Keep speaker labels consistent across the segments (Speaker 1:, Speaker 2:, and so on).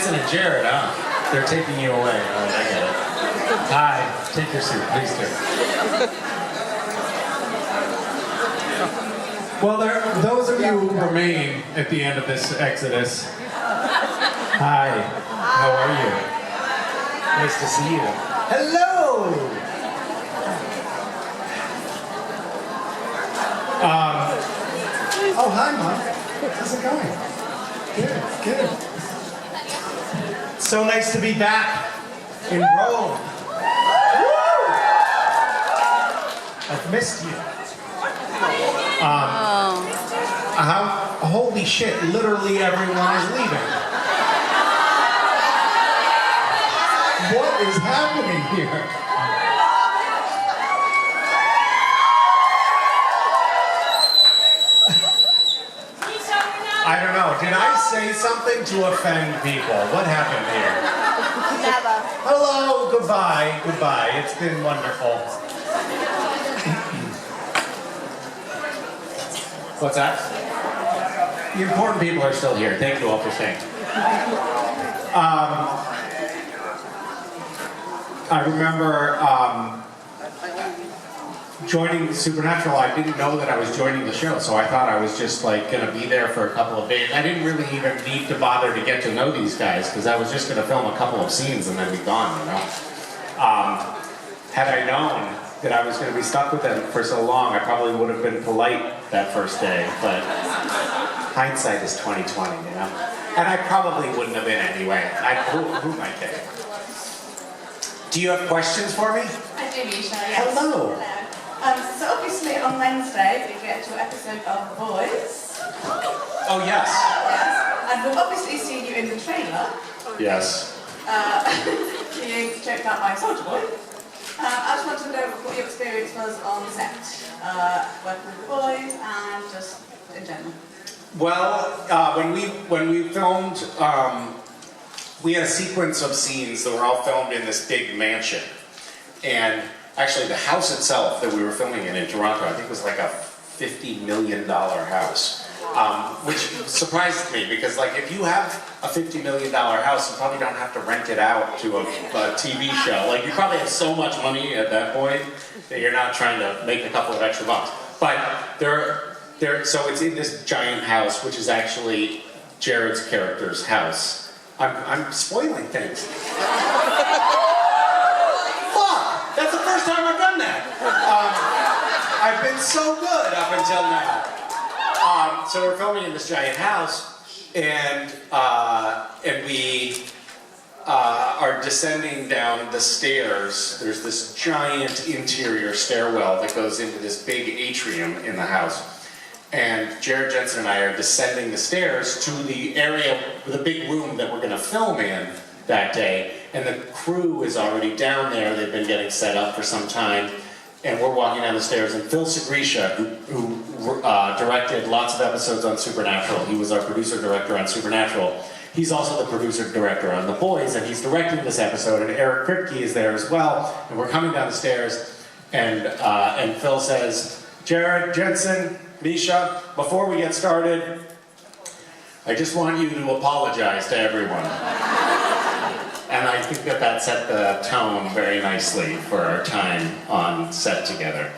Speaker 1: Jensen and Jared, huh? They're taking you away. All right, I get it. Hi, take your seat, please do. Well, those of you who remain at the end of this exodus, hi, how are you? Nice to see you. Hello!
Speaker 2: Oh, hi, Mom. How's it going? Good, good. So nice to be back in Rome. Woo! I've missed you. Holy shit, literally everyone is leaving. What is happening here? I don't know. Did I say something to offend people? What happened here?
Speaker 3: Never.
Speaker 2: Hello, goodbye, goodbye. It's been wonderful.
Speaker 1: What's that? The important people are still here. Thank you all for staying. I remember joining Supernatural. I didn't know that I was joining the show, so I thought I was just like going to be there for a couple of days. I didn't really even need to bother to get to know these guys because I was just going to film a couple of scenes and then be gone, you know. Had I known that I was going to be stuck with them for so long, I probably would have been polite that first day, but hindsight is 20/20, you know? And I probably wouldn't have been anyway. Who might care? Do you have questions for me?
Speaker 3: I do, Misha, yes.
Speaker 1: Hello.
Speaker 3: So obviously on Wednesday we get to an episode of The Boys.
Speaker 1: Oh, yes.
Speaker 3: Yes. And we've obviously seen you in the trailer.
Speaker 1: Yes.
Speaker 3: Being choked out by Soldier Boy. I just want to know what your experience was on set, working with the boys and just in general.
Speaker 1: Well, when we filmed, we had a sequence of scenes that were all filmed in this big mansion. And actually the house itself that we were filming in Toronto, I think was like a $50 million house. Which surprised me because like if you have a $50 million house, you probably don't have to rent it out to a TV show. Like you probably have so much money at that point that you're not trying to make a couple of extra bucks. But so it's in this giant house, which is actually Jared's character's house. I'm spoiling things. Fuck! That's the first time I've done that. I've been so good up until now. So we're filming in this giant house, and we are descending down the stairs. There's this giant interior stairwell that goes into this big atrium in the house. And Jared, Jensen, and I are descending the stairs to the area, the big room that we're going to film in that day. And the crew is already down there. They've been getting set up for some time. And we're walking down the stairs, and Phil Segresha, who directed lots of episodes on Supernatural, he was our producer-director on Supernatural. He's also the producer-director on The Boys, and he's directing this episode, and Eric Kripke is there as well. And we're coming down the stairs, and Phil says, Jared, Jensen, Misha, before we get started, I just want you to apologize to everyone. And I think that set the tone very nicely for our time on set together.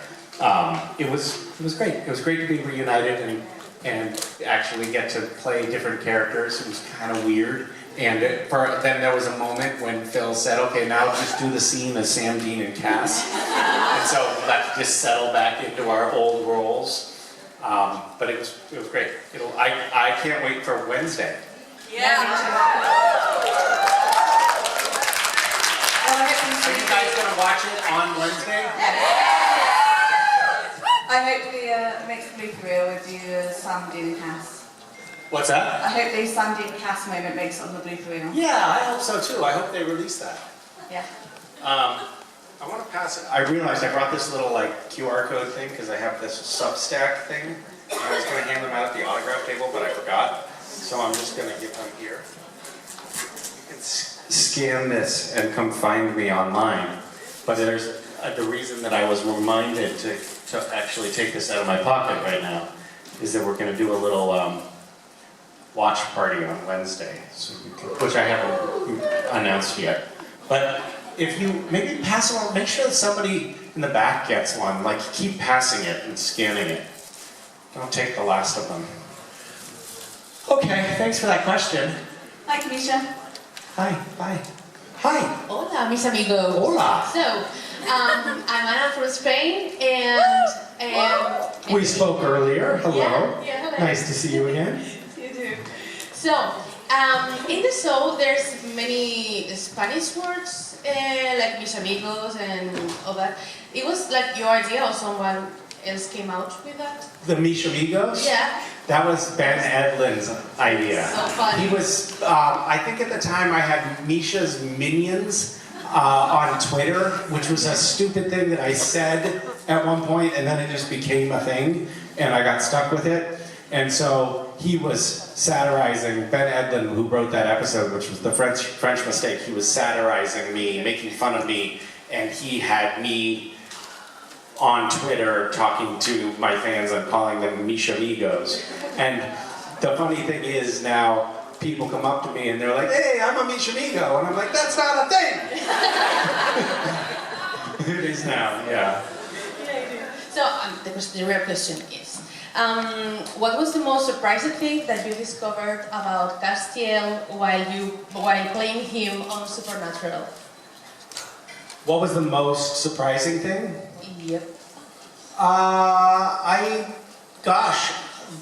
Speaker 1: It was great. It was great to be reunited and actually get to play different characters. It was kind of weird. And then there was a moment when Phil said, okay, now just do the scene as Sam, Dean, and Cass. And so let's just settle back into our old roles. But it was great. I can't wait for Wednesday.
Speaker 3: Yeah.
Speaker 1: Are you guys going to watch it on Wednesday?
Speaker 3: I hope the makes the blooper reel with you, Sam, Dean, and Cass.
Speaker 1: What's that?
Speaker 3: I hope the Sam, Dean, and Cass moment makes it on the blooper reel.
Speaker 1: Yeah, I hope so too. I hope they release that.
Speaker 3: Yeah.
Speaker 1: I want to pass it. I realized I brought this little like QR code thing because I have this Substack thing. And I was going to hand them out at the autograph table, but I forgot. So I'm just going to give them here. You can scan this and come find me online. But there's the reason that I was reminded to actually take this out of my pocket right now is that we're going to do a little watch party on Wednesday, which I haven't announced yet. But if you maybe pass along, make sure that somebody in the back gets one. Like, keep passing it and scanning it. Don't take the last of them. Okay, thanks for that question.
Speaker 3: Thank you, Misha.
Speaker 1: Hi, bye. Hi.
Speaker 4: Hola, mis amigos.
Speaker 1: Hola.
Speaker 4: So, I'm Ana from Spain, and
Speaker 1: We spoke earlier. Hello.
Speaker 4: Yeah, hello.
Speaker 1: Nice to see you again.
Speaker 3: You do.
Speaker 4: So, in the show, there's many Spanish words, like mis amigos and all that. It was like your idea, or someone else came out with that?
Speaker 1: The Misha Amigos?
Speaker 4: Yeah.
Speaker 1: That was Ben Edlund's idea.
Speaker 4: So funny.
Speaker 1: He was, I think at the time I had Misha's Minions on Twitter, which was a stupid thing that I said at one point, and then it just became a thing, and I got stuck with it. And so he was satirizing, Ben Edlund, who wrote that episode, which was the French Mistake, he was satirizing me, making fun of me, and he had me on Twitter talking to my fans and calling them Misha Amigos. And the funny thing is now, people come up to me and they're like, hey, I'm a Misha Amigo. And I'm like, that's not a thing. It is now, yeah.
Speaker 4: So, the real question is, what was the most surprising thing that you discovered about Castiel while playing him on Supernatural?
Speaker 1: What was the most surprising thing?
Speaker 4: Yep.
Speaker 1: Gosh,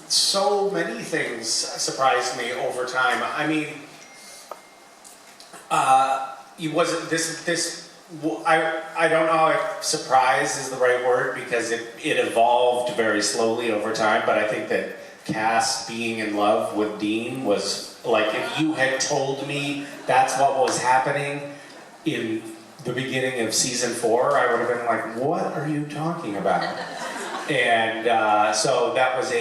Speaker 1: so many things surprised me over time. I mean, it wasn't I don't know if surprise is the right word, because it evolved very slowly over time, but I think that Cass being in love with Dean was, like, if you had told me that's what was happening in the beginning of season 4, I would have been like, what are you talking about? And so that was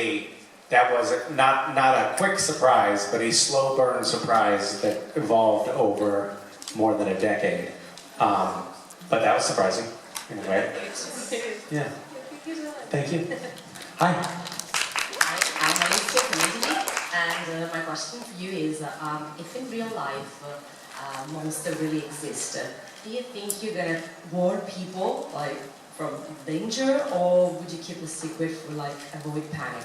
Speaker 1: not a quick surprise, but a slow burn surprise that evolved over more than a decade. But that was surprising, in a way. Yeah. Thank you. Hi.
Speaker 5: I'm Alicia from Italy, and my question for you is, if in real life monsters really exist, do you think you're gonna warn people, like, from danger, or would you keep a secret for, like, avoid panic?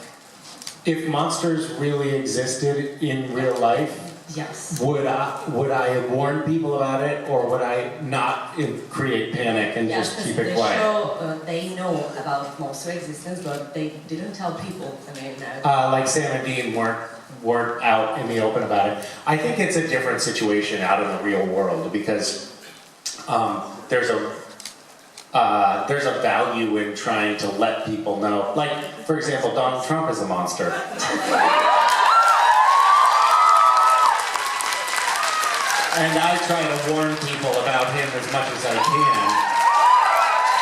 Speaker 1: If monsters really existed in real life,
Speaker 5: Yes.
Speaker 1: would I warn people about it, or would I not create panic and
Speaker 5: Yes,
Speaker 1: just keep it
Speaker 5: the
Speaker 1: quiet?
Speaker 5: show, they know about monster existence, but they didn't tell people. I mean,
Speaker 1: Like Sam and Dean weren't out in the open about it. I think it's a different situation out in the real world, because there's a value in trying to let people know. Like, for example, Donald Trump is a monster. And I try to warn people about him as much as I can.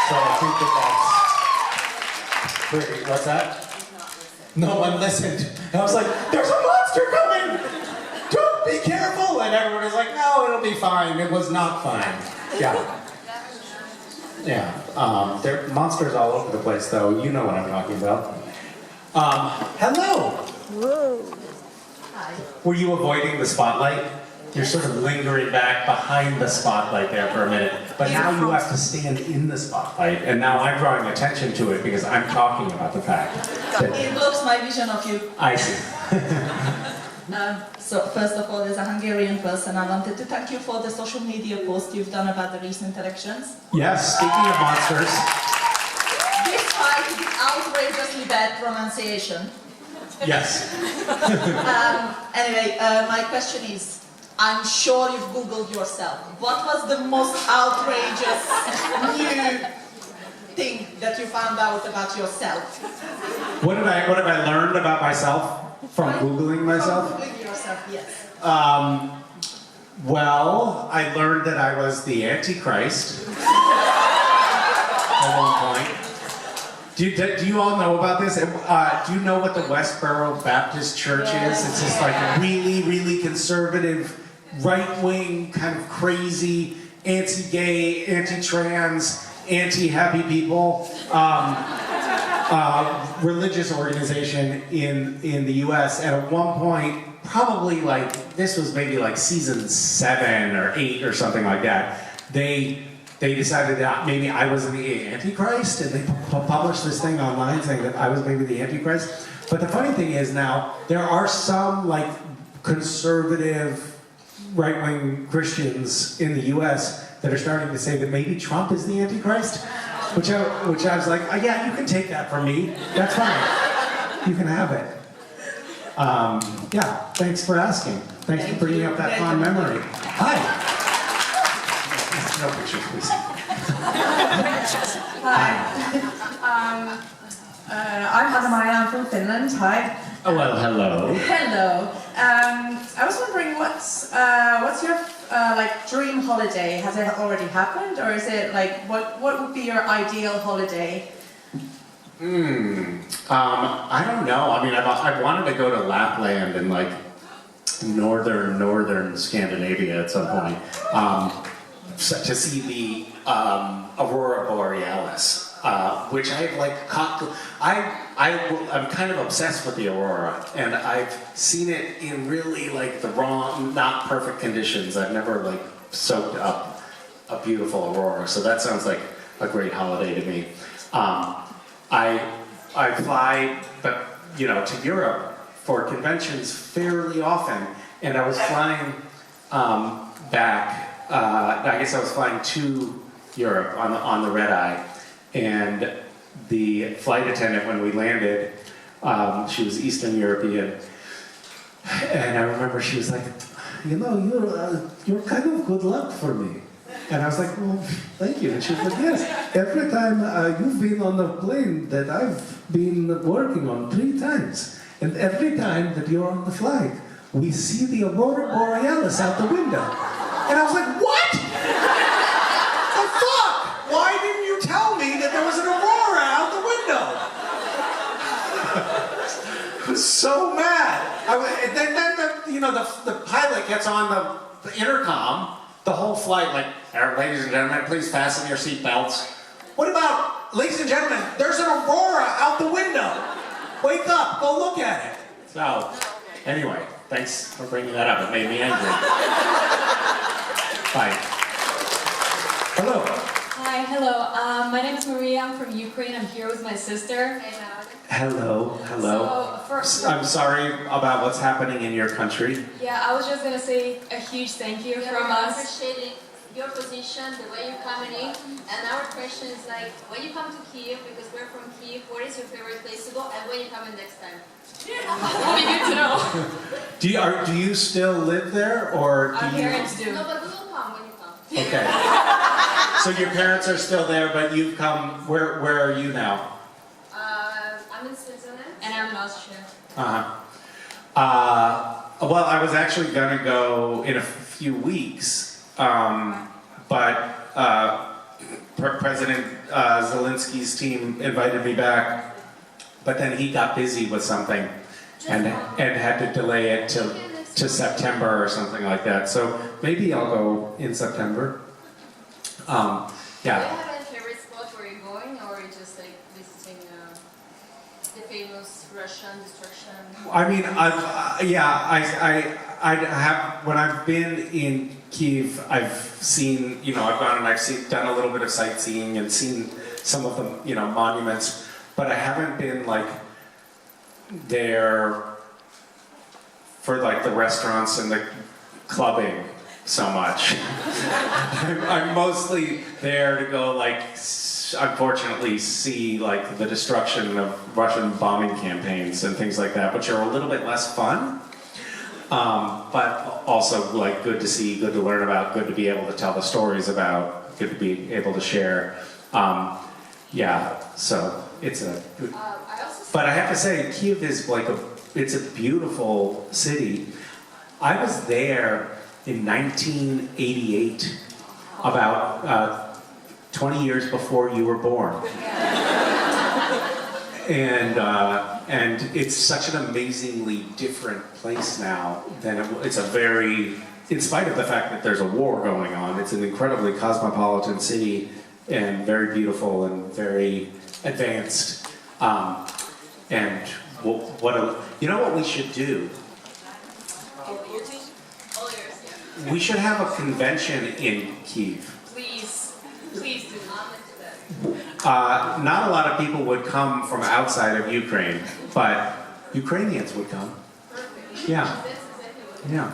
Speaker 1: So I think that's pretty. What's that? No one listened. I was like, there's a monster coming! Don't be careful! And everyone was like, no, it'll be fine. It was not fine. Yeah. Yeah. There are monsters all over the place, though. You know what I'm talking about. Hello!
Speaker 6: Whoa.
Speaker 5: hi.
Speaker 1: Were you avoiding the spotlight? You're sort of lingering back behind the spotlight there for a minute. But now you have to stand in the spotlight. And now I'm drawing attention to it because I'm talking about the fact that
Speaker 6: It blocks my vision of you.
Speaker 1: I see.
Speaker 6: So first of all, as a Hungarian person, I wanted to thank you for the social media post you've done about the recent elections.
Speaker 1: Yes, speaking of monsters.
Speaker 6: Despite the outrageously bad pronunciation.
Speaker 1: Yes.
Speaker 6: Anyway, my question is, I'm sure you've Googled yourself. What was the most outrageous new thing that you found out about yourself?
Speaker 1: What have I learned about myself from Googling myself?
Speaker 6: From Googling yourself, yes.
Speaker 1: Well, I learned that I was the Antichrist at one point. Do you all know about this? Do you know what the Westboro Baptist Church is? It's this like really, really conservative, right-wing, kind of crazy, anti-gay, anti-trans, anti-happy people religious organization in the U.S. And at one point, probably like, this was maybe like season 7 or 8 or something like that, they decided that maybe I was the Antichrist, and they published this thing online saying that I was maybe the Antichrist. But the funny thing is now, there are some like conservative right-wing Christians in the US that are starting to say that maybe Trump is the Antichrist, which I was like, oh, yeah, you can take that from me. That's fine. You can have it. Yeah, thanks for asking. Thanks for bringing up that fond memory. Hi. No pictures, please.
Speaker 7: Hi. I'm Hanna-Maja, I'm from Finland. Hi.
Speaker 1: Oh, well, hello.
Speaker 7: Hello. I was wondering what's your like dream holiday? Has it already happened, or is it like what would be your ideal holiday?
Speaker 1: I don't know. I mean, I wanted to go to Lapland and like northern Scandinavia at some point to see the aurora borealis. Which I've like caught. I'm kind of obsessed with the aurora, and I've seen it in really like the wrong, not perfect conditions. I've never like soaked up a beautiful aurora, so that sounds like a great holiday to me. I fly, but to Europe for conventions fairly often, and I was flying back. I guess I was flying to Europe on the red eye. And the flight attendant, when we landed, she was Eastern European, and I remember she was like, you're kind of good luck for me. And I was like, well, thank you. And she was like, yes, every time you've been on the plane that I've been working on 3 times, and every time that you're on the flight, we see the aurora borealis out the window. And I was like, what? The fuck? Why didn't you tell me that there was an aurora out the window? I was so mad. And then the pilot gets on the intercom the whole flight, like, ladies and gentlemen, please fasten your seatbelts. What about, ladies and gentlemen, there's an aurora out the window. Wake up, go look at it. So, anyway, thanks for bringing that up. It made me angry. Bye. Hello.
Speaker 8: Hi, hello. My name is Maria. I'm from Ukraine. I'm here with my sister.
Speaker 1: Hello.
Speaker 8: So, first,
Speaker 1: I'm sorry about what's happening in your country.
Speaker 8: yeah, I was just gonna say a huge thank you from us.
Speaker 9: Appreciating your position, the way you're coming in, and our question is like, when you come to Kiev, because we're from Kiev, what is your favorite place to go, and when you coming next time?
Speaker 8: It'll be good to know.
Speaker 1: Do you still live there, or do
Speaker 8: Our
Speaker 1: you?
Speaker 8: parents do.
Speaker 9: No, but we will come when you come.
Speaker 1: Okay. So your parents are still there, but you've come. Where are you now?
Speaker 9: I'm in Switzerland.
Speaker 8: And I'm in Austria.
Speaker 1: Well, I was actually gonna go in a few weeks, but President Zelensky's team invited me back, but then he got busy with something and had to delay it to September or something like that. So maybe I'll go in September.
Speaker 9: Do you
Speaker 1: Yeah.
Speaker 9: have any favorite spot where you're going, or are you just like visiting the famous Russian destruction?
Speaker 1: I mean, I have, when I've been in Kiev, I've seen, I've gone and I've done a little bit of sightseeing and seen some of the, monuments, but I haven't been like there for like the restaurants and the clubbing so much. I'm mostly there to go like, unfortunately, see like the destruction of Russian bombing campaigns and things like that, which are a little bit less fun, but also like good to see, good to learn about, good to be able to tell the stories about, good to be able to share. Yeah, so it's a. But I have to say, Kiev is like it's a beautiful city. I was there in 1988, about 20 years before you were born. And it's such an amazingly different place now than it's a very, in spite of the fact that there's a war going on, it's an incredibly cosmopolitan city and very beautiful and very advanced. And you know what we should do? We should have a convention in Kyiv.
Speaker 8: Please, please do.
Speaker 1: Not a lot of people would come from outside of Ukraine, but Ukrainians would come.
Speaker 9: Perfect.
Speaker 1: Yeah.
Speaker 9: That's exactly what
Speaker 1: Yeah.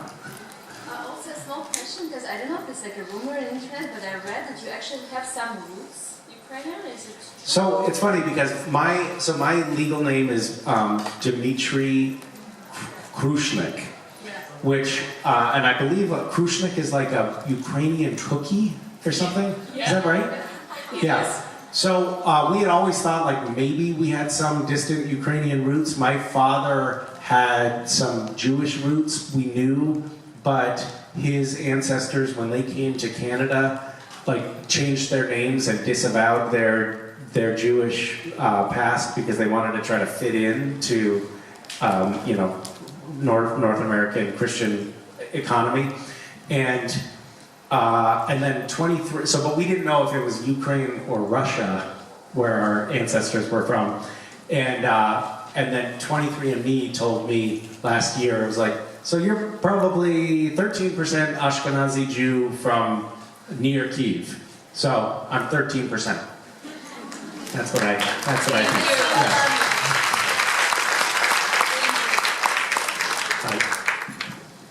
Speaker 9: Also, a small question, because I don't know if it's like a rumor on the internet, but I read that you actually have some roots Ukrainian. Is it?
Speaker 1: So it's funny because my legal name is Dmitry Krushnik, which and I believe Krushnik is like a Ukrainian cookie or something. Is that right? Yeah. So we had always thought like maybe we had some distant Ukrainian roots. My father had some Jewish roots, we knew, but his ancestors, when they came to Canada, like changed their names and disavowed their Jewish past because they wanted to try to fit in to, you know, North American Christian economy. And then 23, so, but we didn't know if it was Ukraine or Russia where our ancestors were from. And then 23andMe told me last year, it was like, so you're probably 13% Ashkenazi Jew from near Kyiv. So I'm 13%. That's what I think. Yeah.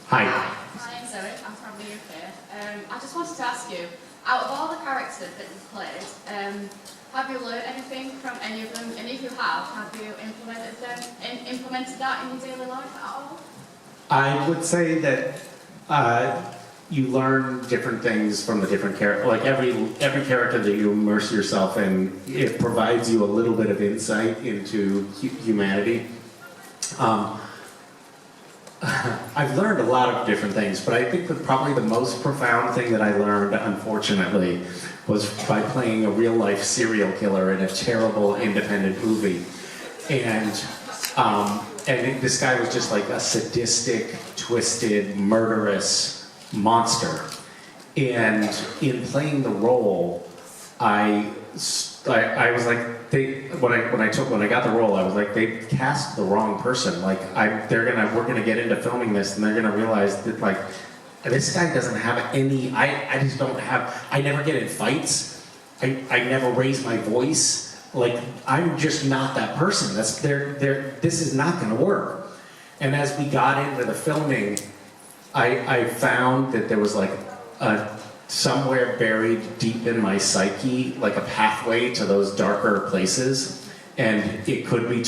Speaker 1: Hi.
Speaker 8: My name's Zoe, I'm from the UK. I just wanted to ask you, out of all the characters that you've played, have you learned anything from any of them? And if you have you implemented that in your daily life at all?
Speaker 1: I would say that you learn different things from the different characters. Like every character that you immerse yourself in, it provides you a little bit of insight into humanity. I've learned a lot of different things, but I think that probably the most profound thing that I learned, unfortunately, was by playing a real-life serial killer in a terrible independent movie. And this guy was just like a sadistic, twisted, murderous monster. And in playing the role, I was like, when I got the role, I was like, they cast the wrong person. Like, we're gonna get into filming this, and they're gonna realize that like, this guy doesn't have any. I never get in fights. I never raise my voice. Like, I'm just not that person. This is not gonna work. And as we got into the filming, I found that there was like somewhere buried deep in my psyche, like a pathway to those darker places, and it could be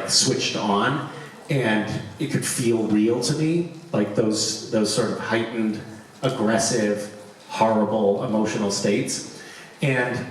Speaker 1: switched on, and it could feel real to me, like those sort of heightened, aggressive, horrible emotional states, and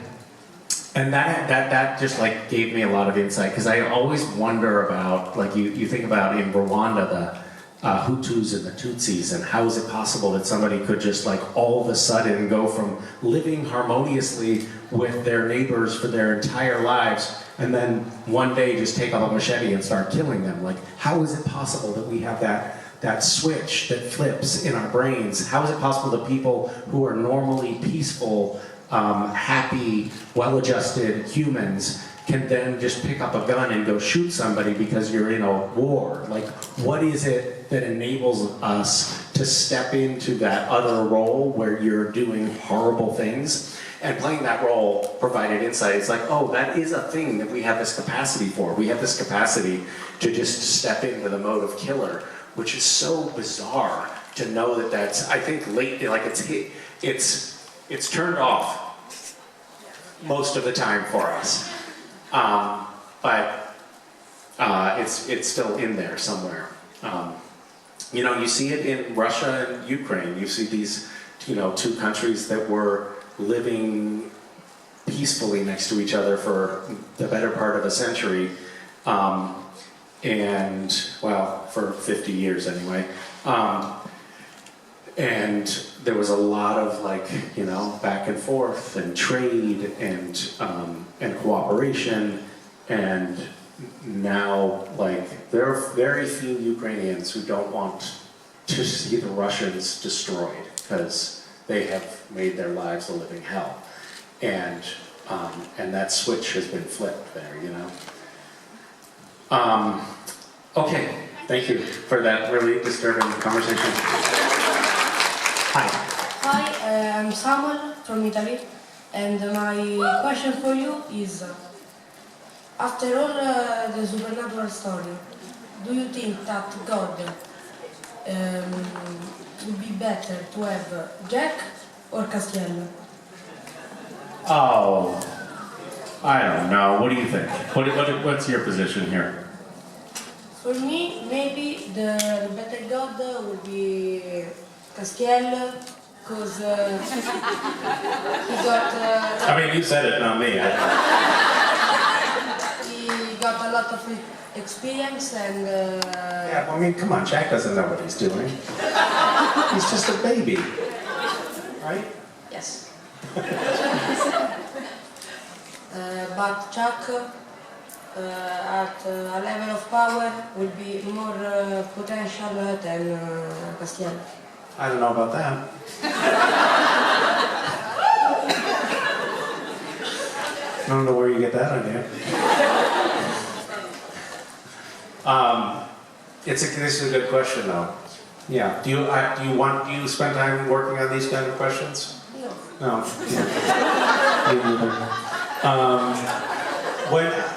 Speaker 1: that just like gave me a lot of insight, because I always wonder about, like you think about in Rwanda, the Hutus and the Tutsis, and how is it possible that somebody could just like all of a sudden go from living harmoniously with their neighbors for their entire lives and then one day just take up a machete and start killing them? Like, how is it possible that we have that switch that flips in our brains? How is it possible that people who are normally peaceful, happy, well-adjusted humans can then just pick up a gun and go shoot somebody because you're in a war? Like, what is it that enables us to step into that other role where you're doing horrible things? And playing that role provided insight. It's like, oh, that is a thing that we have this capacity for. We have this capacity to just step into the mode of killer, which is so bizarre to know that that's, I think, late, like it's turned off most of the time for us. But it's still in there somewhere. You know, you see it in Russia and Ukraine. You see these, you know, two countries that were living peacefully next to each other for the better part of a century, and well, for 50 years anyway. And there was a lot of, like, you know, back and forth and trade and cooperation, and now, like, there are very few Ukrainians who don't want to see the Russians destroyed because they have made their lives a living hell, and that switch has been flipped there, you know. Okay, thank you for that really disturbing conversation. Hi.
Speaker 10: Hi, I'm Samuel from Italy, and my question for you is, after all the supernatural story, do you think that God would be better to have Jack or Castiello?
Speaker 11: Oh, I don't know. What do you think? What's your position here?
Speaker 10: For me, maybe the better God would be Castiello, because he got
Speaker 11: I mean, you said it, not me.
Speaker 10: he got a lot of experience and
Speaker 1: Yeah, well, I mean, come on, Jack doesn't know what he's doing. He's just a baby, right?
Speaker 10: yes. But Chuck at a level of power will be more potential than Castiello.
Speaker 1: I don't know about that. I don't know where you get that idea. This is a good question, though. Yeah. Do you spend time working on these kind of questions?
Speaker 10: No.
Speaker 1: No. Me neither.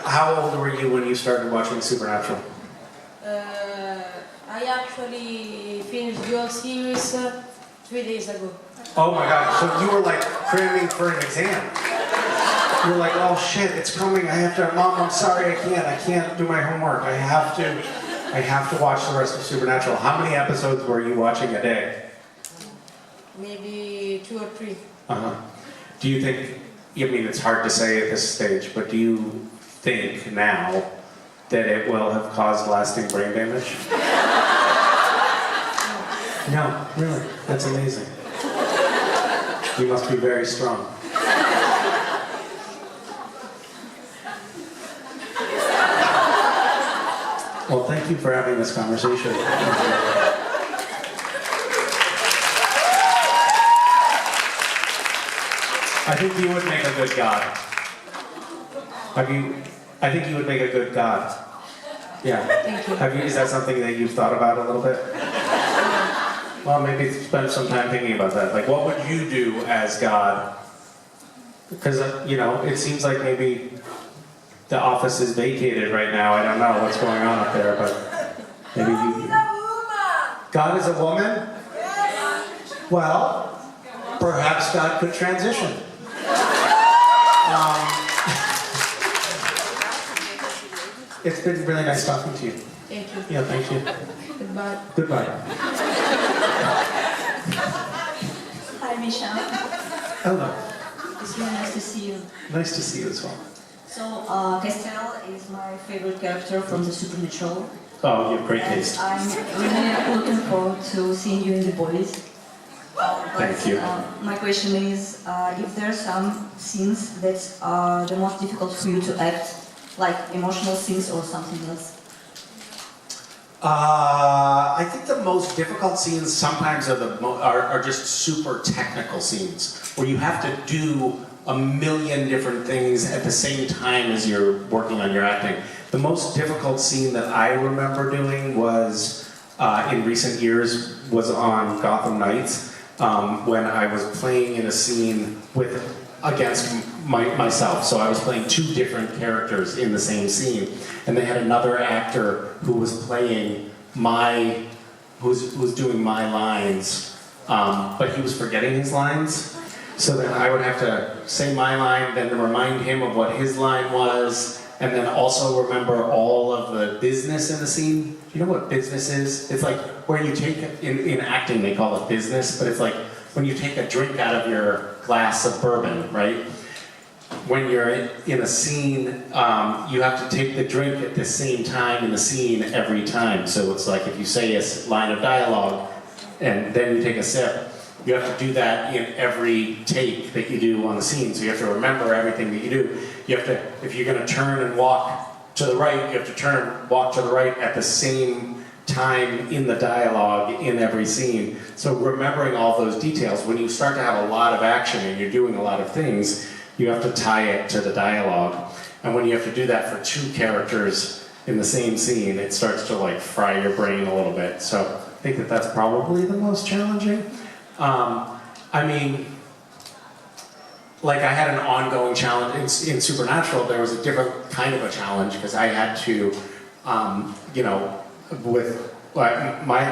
Speaker 1: How old were you when you started watching Supernatural?
Speaker 10: I actually finished the whole series 3 days ago.
Speaker 1: Oh my God! So you were like cramming for an exam. You were like, oh shit, it's coming. I have to. Mom, I'm sorry, I can't do my homework. I have to watch the rest of Supernatural. How many episodes were you watching a day?
Speaker 10: Maybe 2 or 3.
Speaker 1: Do you think? I mean, it's hard to say at this stage, but do you think now that it will have caused lasting brain damage? No, really. That's amazing. You must be very strong. Well, thank you for having this conversation. I think you would make a good god. I think you would make a good god. Yeah.
Speaker 10: Thank you.
Speaker 1: Is that something that you've thought about a little bit? Well, maybe spend some time thinking about that. Like, what would you do as God? Because, it seems like maybe the office is vacated right now. I don't know what's going on up there, but maybe you... God is a woman? Well, perhaps God could transition. It's been really nice talking to you.
Speaker 10: Thank you.
Speaker 1: Yeah, thank you.
Speaker 10: Goodbye.
Speaker 1: Goodbye.
Speaker 12: Hi, Misha.
Speaker 1: Hello.
Speaker 12: It's really nice to see you.
Speaker 1: Nice to see you as well.
Speaker 12: So, Castel is my favorite character from the Supernatural.
Speaker 1: Oh, you have great
Speaker 12: And
Speaker 1: taste.
Speaker 12: I'm really looking forward to seeing you in The Boys.
Speaker 1: Thank you.
Speaker 12: My question is, if there are some scenes that are the most difficult for you to act, like emotional scenes or something else?
Speaker 1: I think the most difficult scenes sometimes are just super technical scenes where you have to do a million different things at the same time as you're working on your acting. The most difficult scene that I remember doing was in recent years was on Gotham Knights when I was playing in a scene against myself. So I was playing 2 different characters in the same scene, and they had another actor who was playing who was doing my lines, but he was forgetting his lines. So then I would have to say my line, then remind him of what his line was, and then also remember all of the business in the scene. Do you know what business is? It's like where you take, in acting they call it business, but it's like when you take a drink out of your glass of bourbon, right? When you're in a scene, you have to take the drink at the same time in the scene every time. So it's like if you say a line of dialogue and then you take a sip, you have to do that in every take that you do on the scene. So you have to remember everything that you do. You have to, if you're going to turn and walk to the right, you have to walk to the right at the same time in the dialogue in every scene. So remembering all those details, when you start to have a lot of action and you're doing a lot of things, you have to tie it to the dialogue. And when you have to do that for 2 characters in the same scene, it starts to like fry your brain a little bit. So I think that that's probably the most challenging. I mean, like I had an ongoing challenge in Supernatural. There was a different kind of a challenge because I had to, you know, with like my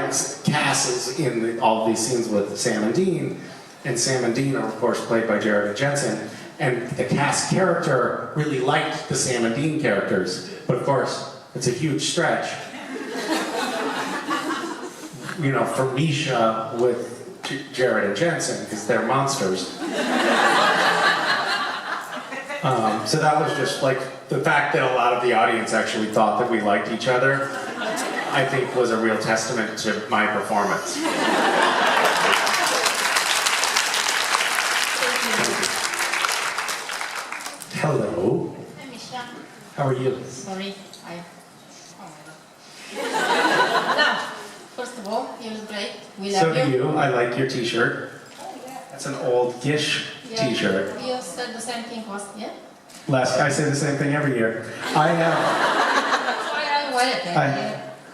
Speaker 1: Cass is in all of these scenes with Sam and Dean are of course played by Jared and Jensen, and the Cass character really liked the Sam and Dean characters, but of course it's a huge stretch, you know, for Misha with Jared and Jensen because they're monsters. So that was just like the fact that a lot of the audience actually thought that we liked each other, I think was a real testament to my performance. Hello.
Speaker 13: Hi, Misha.
Speaker 1: How are you?
Speaker 13: Sorry, Now, first of all, you look great. We love
Speaker 1: So do you. I like your t-shirt. That's an old Gish t-shirt.
Speaker 13: You said the same thing last year.
Speaker 1: I say the same thing every year. I have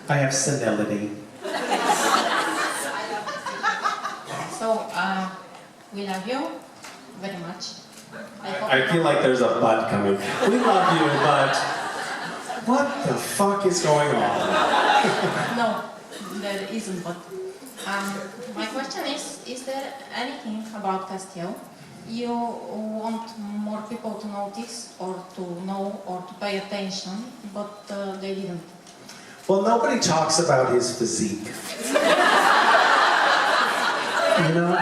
Speaker 1: I have senility.
Speaker 13: So, we love you very much.
Speaker 1: I feel like there's a but coming. We love you, but what the fuck is going on?
Speaker 13: No, there isn't, but my question is there anything about Castillo you want more people to notice or to know or to pay attention, but they didn't?
Speaker 1: Well, nobody talks about his physique. You know?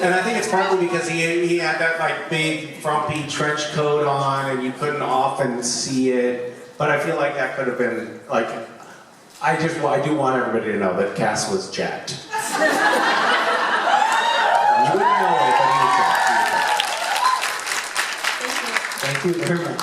Speaker 1: And I think it's partly because he had that like big frumpy trench coat on and you couldn't often see it. But I feel like that could have been like, I do want everybody to know that Cass was jacked. You wouldn't know it, but he was jacked. Thank you very much.